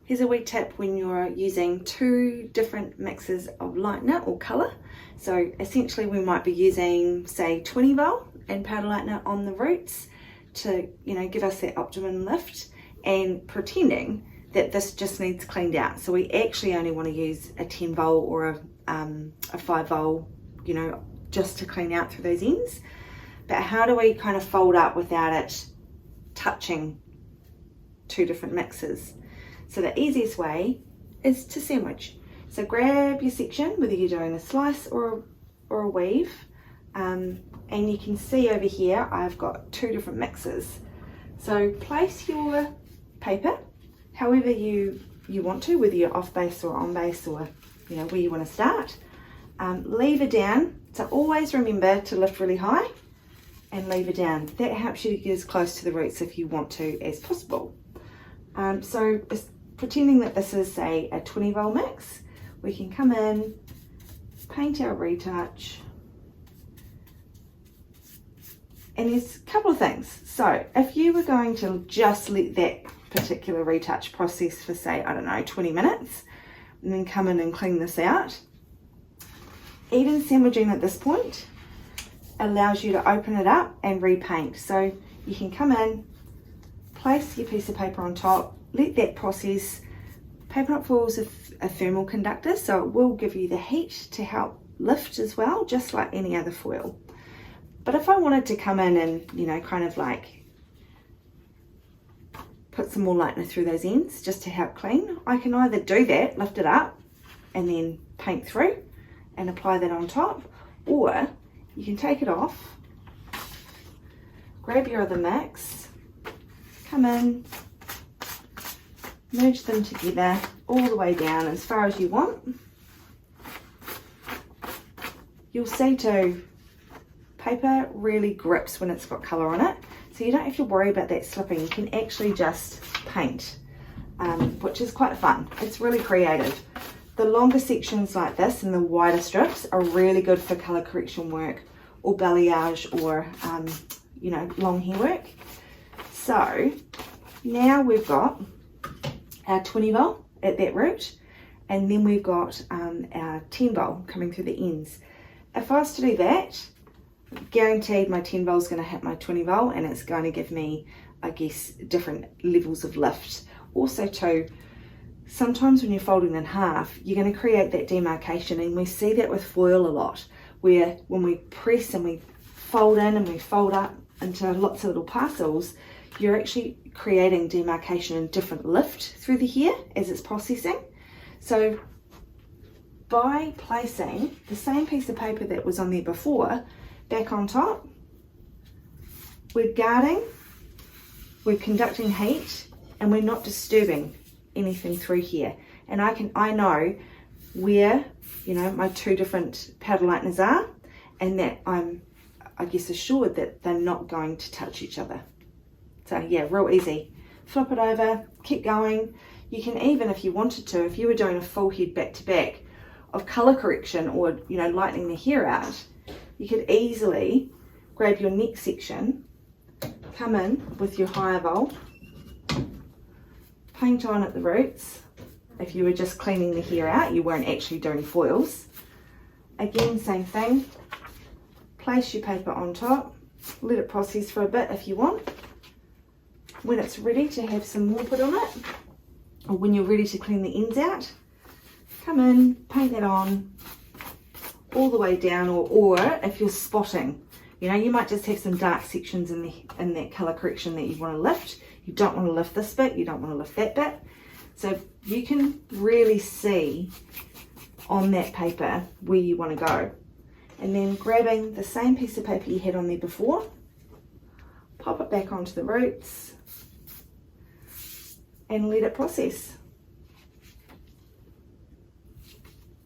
Here's a wee tip when you're using two different mixes of lightener or colour. So essentially we might be using, say, 20 vol and powder lightener on the roots to, give us that optimum lift, and pretending that this just needs cleaned out. So we actually only want to use a 10 vol or a 5 vol, just to clean out through those ends. But how do we kind of fold up without it touching two different mixes? So the easiest way is to sandwich. So grab your section, whether you're doing a slice or a weave, and you can see over here I've got two different mixes. So place your paper however you want to, whether you're off base or on base, or where you want to start. Lever down. So always remember to lift really high and lever down. That helps you to get as close to the roots if you want to as possible. So pretending that this is, say, a 20 vol mix, we can come in, paint our retouch, and there's a couple of things. So if you were going to just let that particular retouch process for, say, 20 minutes, and then come in and clean this out, even sandwiching at this point allows you to open it up and repaint. So you can come in, place your piece of paper on top, let that process. Paper knot foil is a thermal conductor, so it will give you the heat to help lift as well, just like any other foil. But if I wanted to come in and, kind of like put some more lightener through those ends just to help clean, I can either do that, lift it up, and then paint through and apply that on top, or you can take it off, grab your other mix, come in, merge them together all the way down as far as you want. You'll see too, paper really grips when it's got colour on it, so you don't have to worry about that slipping. You can actually just paint, which is quite fun. It's really creative. The longer sections like this and the wider strips are really good for colour correction work or balayage or, long hair work. So now we've got our 20 vol at that root, and then we've got our 10 vol coming through the ends. If I was to do that, guaranteed my 10 vol is going to hit my 20 vol, and it's going to give me, I guess, different levels of lift. Also too, sometimes when you're folding in half, you're going to create that demarcation, and we see that with foil a lot, where when we press and we fold in and we fold up into lots of little parcels, you're actually creating demarcation and different lift through the hair as it's processing. So by placing the same piece of paper that was on there before back on top, we're guarding, we're conducting heat, and we're not disturbing anything through here. And I know where my two different powder lighteners are, and that I'm, I guess, assured that they're not going to touch each other. So yeah, real easy. Flip it over, keep going. You can even, if you wanted to, if you were doing a full head back to back of colour correction or, lightening the hair out, you could easily grab your next section, come in with your higher vol, paint on at the roots. If you were just cleaning the hair out, you weren't actually doing foils. Again, same thing. Place your paper on top, let it process for a bit if you want. When it's ready to have some more put on it, or when you're ready to clean the ends out, come in, paint that on all the way down, or if you're spotting, you might just have some dark sections in that colour correction that you want to lift. You don't want to lift this bit, you don't want to lift that bit. So you can really see on that paper where you want to go. And then grabbing the same piece of paper you had on there before, pop it back onto the roots and let it process.